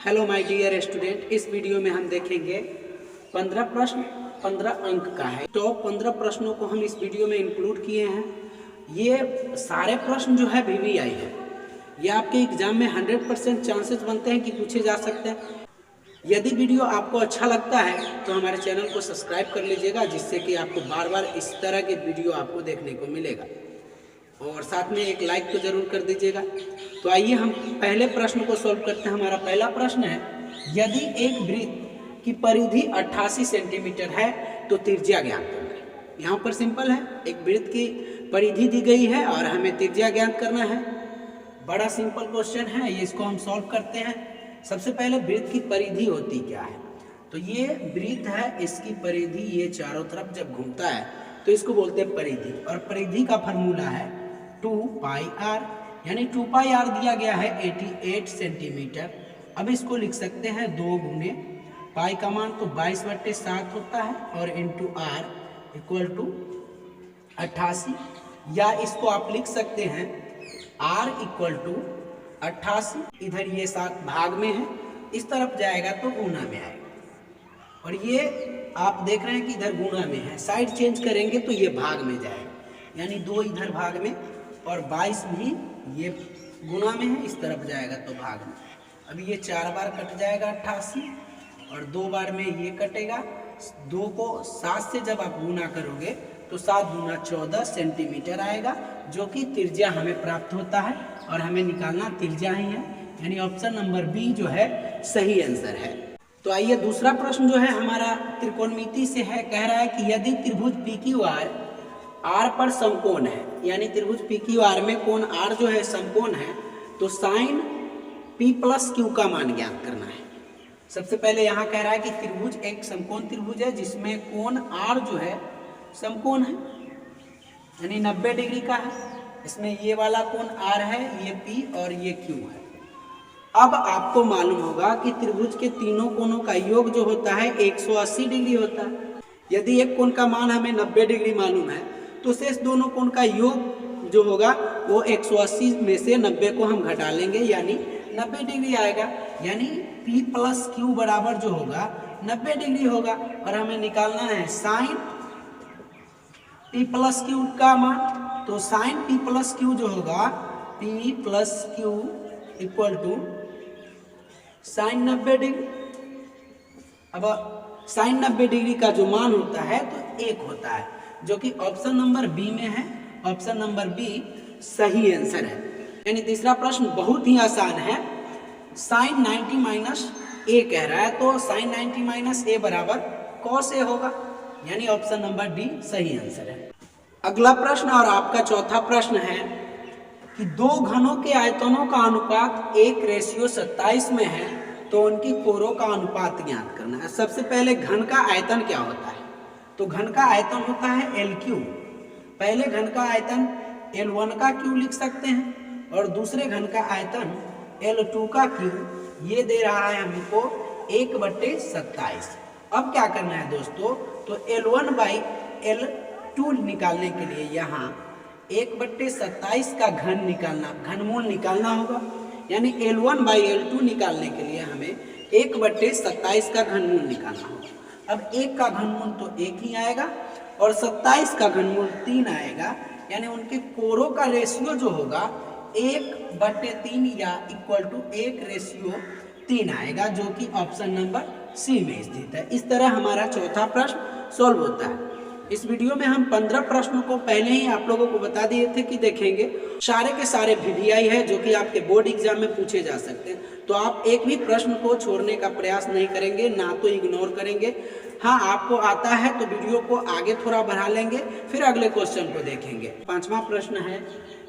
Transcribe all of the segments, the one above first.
Hello my dear student, इस video में हम देखेंगे 15 प्रश्न 15 अंक का है। टॉप 15 प्रश्नों को हम इस वीडियो में इंक्लूड किए हैं। ये सारे प्रश्न जो है VVI है। ये आपके एग्जाम में 100% चांसेस बनते हैं कि पूछे जा सकते हैं। यदि वीडियो आपको अच्छा लगता है तो हमारे चैनल को सब्सक्राइब कर लीजिएगा, जिससे कि आपको बार बार इस तरह के वीडियो आपको देखने को मिलेगा, और साथ में एक लाइक तो जरूर कर दीजिएगा। तो आइए हम पहले प्रश्न को सॉल्व करते हैं। हमारा पहला प्रश्न है, यदि एक वृत्त की परिधि 88 सेंटीमीटर है तो त्रिज्या ज्ञात करना है। यहाँ पर सिंपल है, एक वृत्त की परिधि दी गई है और हमें त्रिज्या ज्ञात करना है। बड़ा सिंपल क्वेश्चन है, ये इसको हम सॉल्व करते हैं। सबसे पहले वृत्त की परिधि होती क्या है, तो ये वृत्त है, इसकी परिधि ये चारों तरफ जब घूमता है तो इसको बोलते हैं परिधि, और परिधि का फॉर्मूला है 2πr, यानी 2πr दिया गया है 88 सेंटीमीटर। अब इसको लिख सकते हैं 2 गुने पाई का मान तो 22/7 होता है, और इंटू r इक्वल टू 88, या इसको आप लिख सकते हैं r इक्वल टू 88, इधर ये 7 भाग में है, इस तरफ जाएगा तो गुना में आएगा, और ये आप देख रहे हैं कि इधर गुना में है, साइड चेंज करेंगे तो ये भाग में जाएगा, यानी 2 इधर भाग में और 22 भी ये गुना में है, इस तरफ जाएगा तो भाग में। अब ये 4 बार कट जाएगा 88, और 2 बार में ये कटेगा। 2 को 7 से जब आप गुना करोगे तो 7 गुना 14 सेंटीमीटर आएगा, जो कि त्रिज्या हमें प्राप्त होता है, और हमें निकालना त्रिज्या ही है, यानी ऑप्शन नंबर बी जो है सही आंसर है। तो आइए दूसरा प्रश्न जो है हमारा त्रिकोणमिति से है। कह रहा है कि यदि त्रिभुज PQR R पर समकोण है, यानी त्रिभुज PQR में कोण R जो है समकोण है, तो साइन P प्लस Q का मान ज्ञात करना है। सबसे पहले यहाँ कह रहा है कि त्रिभुज एक समकोण त्रिभुज है जिसमें कोण R जो है समकोण है, यानी 90 डिग्री का है। इसमें ये वाला कोण R है, ये P और ये Q है। अब आपको मालूम होगा कि त्रिभुज के तीनों कोणों का योग जो होता है 180 डिग्री होता है। यदि एक कोण का मान हमें 90 डिग्री मालूम है तो शेष दोनों कोण का योग जो होगा वो 180 में से 90 को हम घटा लेंगे, यानी 90 डिग्री आएगा, यानी P प्लस Q बराबर जो होगा 90 डिग्री होगा। और हमें निकालना है साइन P प्लस Q का मान, तो साइन P प्लस Q जो होगा P plus Q equal to sine 90 degree. अब साइन 90 डिग्री का जो मान होता है तो 1 होता है, जो कि ऑप्शन नंबर बी में है। ऑप्शन नंबर बी सही आंसर है। यानी तीसरा प्रश्न बहुत ही आसान है, साइन 90 माइनस ए कह रहा है, तो साइन 90 माइनस ए बराबर कॉस ए होगा, यानी ऑप्शन नंबर डी सही आंसर है। अगला प्रश्न और आपका चौथा प्रश्न है कि 2 घनों के आयतनों का अनुपात 1:27 में है, तो उनकी कोरों का अनुपात ज्ञात करना है। सबसे पहले घन का आयतन क्या होता है, तो घन का आयतन होता है L3। पहले घन का आयतन L1 का क्यू लिख सकते हैं, और दूसरे घन का आयतन L2 का क्यू, ये दे रहा है हमको 1/27। अब क्या करना है दोस्तों, तो L1/L2 निकालने के लिए यहाँ 1/27 का घनमूल निकालना होगा, यानी L1/L2 निकालने के लिए हमें 1/27 का घनमूल निकालना होगा। अब 1 का घनमूल तो 1 ही आएगा, और 27 का घनमूल 3 आएगा, यानी उनके कोरों का रेशियो जो होगा 1/3 या इक्वल टू 1:3 आएगा, जो कि ऑप्शन नंबर सी में स्थित है। इस तरह हमारा चौथा प्रश्न सॉल्व होता है। इस वीडियो में हम 15 प्रश्नों को पहले ही आप लोगों को बता दिए थे कि देखेंगे। सारे के सारे VVI है, जो कि आपके बोर्ड एग्जाम में पूछे जा सकते हैं, तो आप एक भी प्रश्न को छोड़ने का प्रयास नहीं करेंगे, ना तो इग्नोर करेंगे। हाँ, आपको आता है तो वीडियो को आगे थोड़ा बढ़ा लेंगे, फिर अगले क्वेश्चन को देखेंगे। 5वां प्रश्न है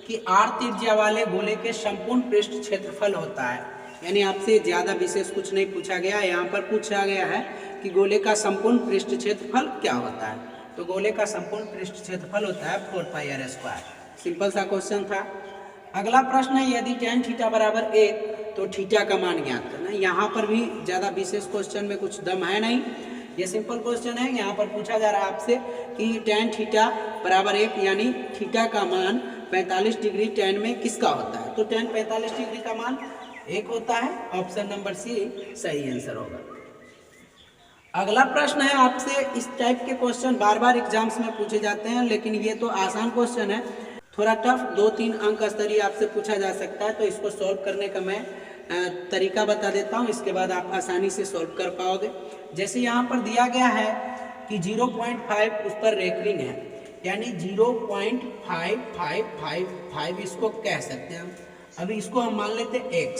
कि R त्रिज्या वाले गोले के संपूर्ण पृष्ठ क्षेत्रफल होता है, यानी आपसे ज्यादा विशेष कुछ नहीं पूछा गया। यहाँ पर पूछा गया है कि गोले का संपूर्ण पृष्ठ क्षेत्रफल क्या होता है, तो गोले का संपूर्ण पृष्ठ क्षेत्रफल होता है 4πr²। सिंपल सा क्वेश्चन था। अगला प्रश्न है, यदि tan थीटा बराबर 1 तो थीटा का मान ज्ञात करना है। यहाँ पर भी ज्यादा विशेष क्वेश्चन में कुछ दम है नहीं, ये सिंपल क्वेश्चन है। यहाँ पर पूछा जा रहा है आपसे कि tan थीटा बराबर 1, यानी थीटा का मान 45 डिग्री tan में किसका होता है, तो tan 45 डिग्री का मान 1 होता है। ऑप्शन नंबर सी सही आंसर होगा। अगला प्रश्न है आपसे, इस टाइप के क्वेश्चन बार बार एग्जाम्स में पूछे जाते हैं, लेकिन ये तो आसान क्वेश्चन है, थोड़ा टफ 2-3 अंक स्तरीय आपसे पूछा जा सकता है। तो इसको सॉल्व करने का मैं तरीका बता देता हूँ, इसके बाद आप आसानी से सॉल्व कर पाओगे। जैसे यहाँ पर दिया गया है कि 0.5 उस पर रेकरिंग है, यानी 0.5555 इसको कह सकते हैं हम। अभी इसको हम मान लेते हैं x,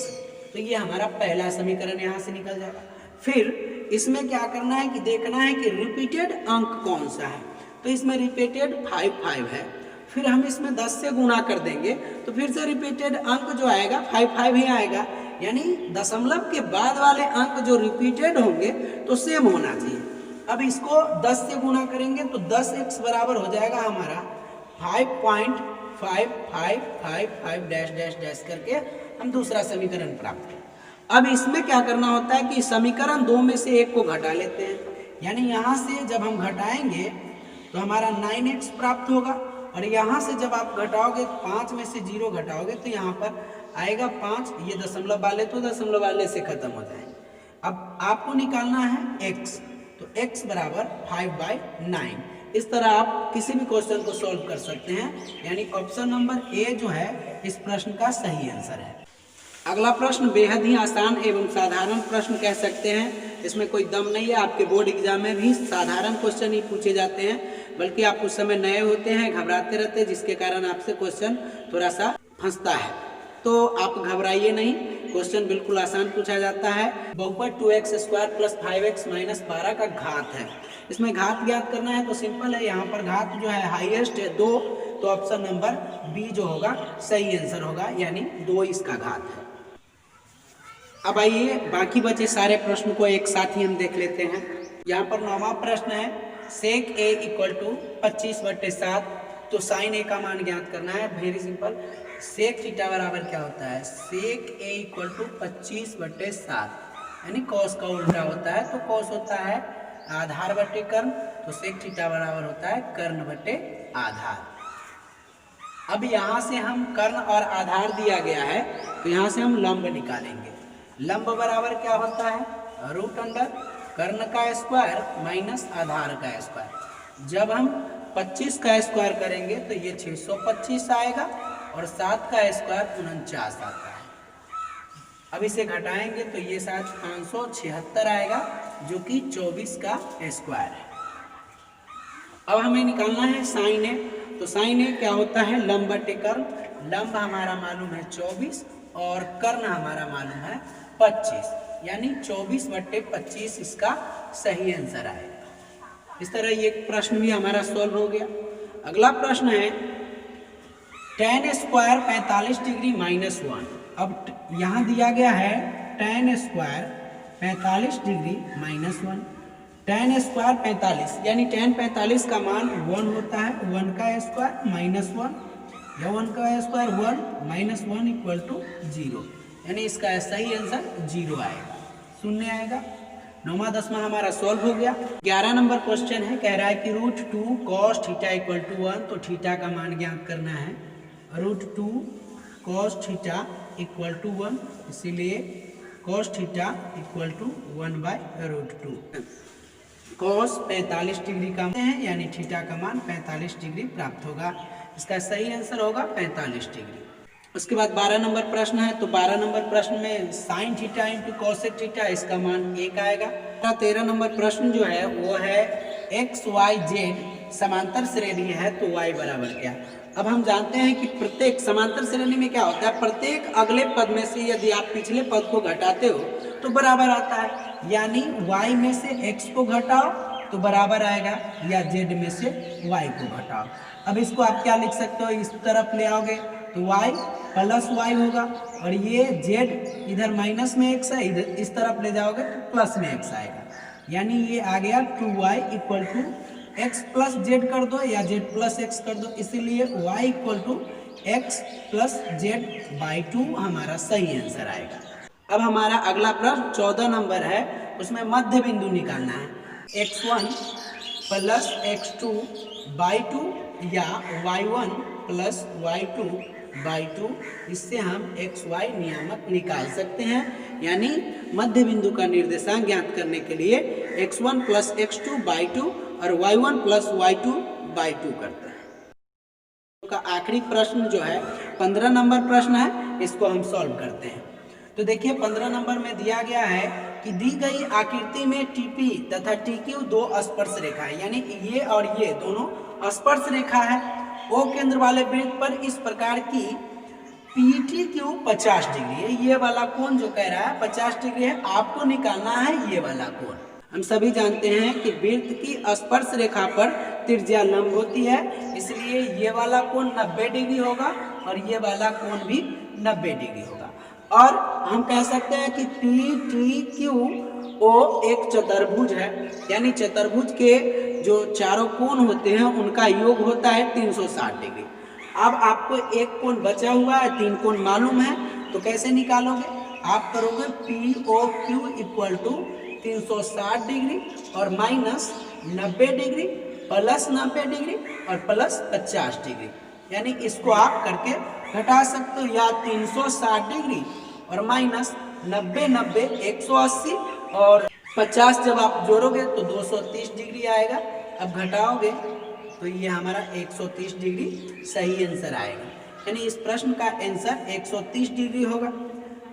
तो ये हमारा पहला समीकरण यहाँ से निकल जाएगा। फिर इसमें क्या करना है कि देखना है कि रिपीटेड अंक कौन सा है, तो इसमें रिपीटेड 55 है। फिर हम इसमें 10 से गुणा कर देंगे तो फिर से रिपीटेड अंक जो आएगा 55 ही आएगा, यानी दशमलव के बाद वाले अंक जो रिपीटेड होंगे तो सेम होना चाहिए। अब इसको 10 से गुणा करेंगे तो 10x बराबर हो जाएगा हमारा 5.5555 डैश डैश डैश करके हम दूसरा समीकरण प्राप्त करें। अब इसमें क्या करना होता है कि समीकरण 2 में से एक को घटा लेते हैं, यानी यहाँ से जब हम घटाएंगे तो हमारा 9x प्राप्त होगा, और यहाँ से जब आप घटाओगे 5 में से 0 घटाओगे तो यहाँ पर आएगा 5, ये दशमलव वाले तो दशमलव वाले से खत्म हो जाएंगे। अब आपको निकालना है x, तो x बराबर 5/9। इस तरह आप किसी भी क्वेश्चन को सॉल्व कर सकते हैं, यानी ऑप्शन नंबर ए जो है इस प्रश्न का सही आंसर है। अगला प्रश्न बेहद ही आसान एवं साधारण प्रश्न कह सकते हैं, इसमें कोई दम नहीं है। आपके बोर्ड एग्जाम में भी साधारण क्वेश्चन ही पूछे जाते हैं, बल्कि आप उस समय नए होते हैं, घबराते रहते हैं, जिसके कारण आपसे क्वेश्चन थोड़ा सा फंसता है। तो आप घबराइए नहीं, क्वेश्चन बिल्कुल आसान पूछा जाता है। बहुपद 2x² + 5x - 12 का घात है। इसमें घात ज्ञात करना है तो सिंपल है, यहाँ पर घात जो है हाईएस्ट है 2, तो ऑप्शन नंबर बी जो होगा सही आंसर होगा, यानी 2 इसका घात है। अब आइए बाकी बचे सारे प्रश्न को एक साथ ही हम देख लेते हैं। यहाँ पर 9वां प्रश्न है, sec a = 25/7, तो sin a का मान ज्ञात करना है। वेरी सिंपल, sec थीटा बराबर क्या होता है, sec a = 25/7, यानी cos का उल्टा होता है, तो cos होता है आधार बटे कर्ण, तो sec थीटा बराबर होता है कर्ण बटे आधार। अब यहाँ से हम कर्ण और आधार दिया गया है, तो यहाँ से हम लंब निकालेंगे। लंब बराबर क्या होता है, √अंडर कर्ण का स्क्वायर माइनस आधार का स्क्वायर। जब हम 25 का स्क्वायर करेंगे तो ये 625 आएगा, और 7 का स्क्वायर 49 आता है। अब इसे घटाएंगे तो ये 576 आएगा, जो कि 24 का स्क्वायर है। अब हमें निकालना है साइन ए, तो साइन ए क्या होता है, लंब बटे कर्ण। लंब हमारा मालूम है 24 और कर्ण हमारा मालूम है 25, यानी 24/25 इसका सही आंसर आएगा। इस तरह ये प्रश्न भी हमारा सॉल्व हो गया। अगला प्रश्न है tan² 45 डिग्री -1। अब यहाँ दिया गया है tan² 45 डिग्री -1। tan² 45 यानी tan 45 का मान 1 होता है, 1 का स्क्वायर -1, या 1 का स्क्वायर 1 -1 = 0, यानी इसका सही आंसर 0 आएगा, 0 आएगा। 9वां 10वां हमारा सॉल्व हो गया। 11 नंबर क्वेश्चन है, कह रहा है कि √2 cos θ = 1, तो थीटा का मान ज्ञात करना है। √2 cos θ = 1, इसीलिए cos θ = 1/√2। cos 45 डिग्री का है, यानी थीटा का मान 45 डिग्री प्राप्त होगा, इसका सही आंसर होगा 45 डिग्री। उसके बाद 12 नंबर प्रश्न है, तो 12 नंबर प्रश्न में sin θ × cosec θ, इसका मान 1 आएगा। 13 नंबर प्रश्न जो है वो है x y z समांतर श्रेणी है, तो y बराबर क्या। अब हम जानते हैं कि प्रत्येक समांतर श्रेणी में क्या होता है, प्रत्येक अगले पद में से यदि आप पिछले पद को घटाते हो तो बराबर आता है, यानी y में से x को घटाओ तो बराबर आएगा, या z में से y को घटाओ। अब इसको आप क्या लिख सकते हो, इस तरफ ले आओगे तो y + y होगा, और ये z इधर माइनस में x है, इधर इस तरफ ले जाओगे तो प्लस में x आएगा, यानी ये आ गया 2y = x + z कर दो या z + x कर दो, इसीलिए y = x + z/2 हमारा सही आंसर आएगा। अब हमारा अगला प्रश्न 14 नंबर है, उसमें मध्य बिंदु निकालना है। x1 + x2/2 या y1 + y2 बाई 2। इससे हम एक्स वाई नियामक निकाल सकते हैं, यानी मध्य बिंदु का निर्देशांक ज्ञात करने के लिए x1 प्लस x2 बाई 2 और y1 प्लस y2 बाई 2 करते हैं। का आखिरी प्रश्न जो है 15 नंबर प्रश्न है, इसको हम सॉल्व करते हैं। तो देखिए 15 नंबर में दिया गया है कि दी गई आकृति में TP तथा TQ दो स्पर्श रेखा है, यानी ये और ये दोनों स्पर्श रेखा है। O केंद्र वाले वृत्त पर इस प्रकार की PTQ 50 डिग्री है। ये वाला कोण जो कह रहा है 50 डिग्री है, आपको निकालना है ये वाला कोण। हम सभी जानते हैं कि वृत्त की स्पर्श रेखा पर त्रिज्या लंब होती है, इसलिए ये वाला कोण 90 डिग्री होगा और ये वाला कोण भी 90 डिग्री होगा। और हम कह सकते हैं कि PTQO एक चतुर्भुज है, यानी चतुर्भुज के जो चारों कोण होते हैं उनका योग होता है 360 डिग्री। अब आपको एक कोण बचा हुआ है, 3 कोण मालूम है, तो कैसे निकालोगे? आप करोगे POQ इक्वल टू 360 डिग्री और माइनस 90 डिग्री प्लस 90 डिग्री और प्लस 50 डिग्री, यानी इसको आप करके घटा सकते हो। या 360 डिग्री और माइनस 90 90 180 और 50 जब आप जोड़ोगे तो 230 डिग्री आएगा। अब घटाओगे तो ये हमारा 130 डिग्री सही आंसर आएगा, यानी इस प्रश्न का आंसर 130 डिग्री होगा।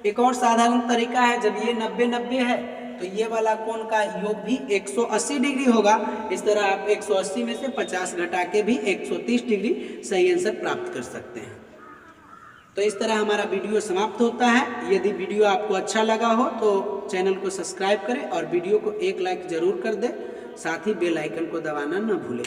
एक और साधारण तरीका है, जब ये 90 90 है तो ये वाला कोण का योग भी 180 डिग्री होगा। इस तरह आप 180 में से 50 घटा के भी 130 डिग्री सही आंसर प्राप्त कर सकते हैं। तो इस तरह हमारा वीडियो समाप्त होता है। यदि वीडियो आपको अच्छा लगा हो तो चैनल को सब्सक्राइब करें और वीडियो को एक लाइक जरूर कर दें, साथ ही बेल आइकन को दबाना न भूलें।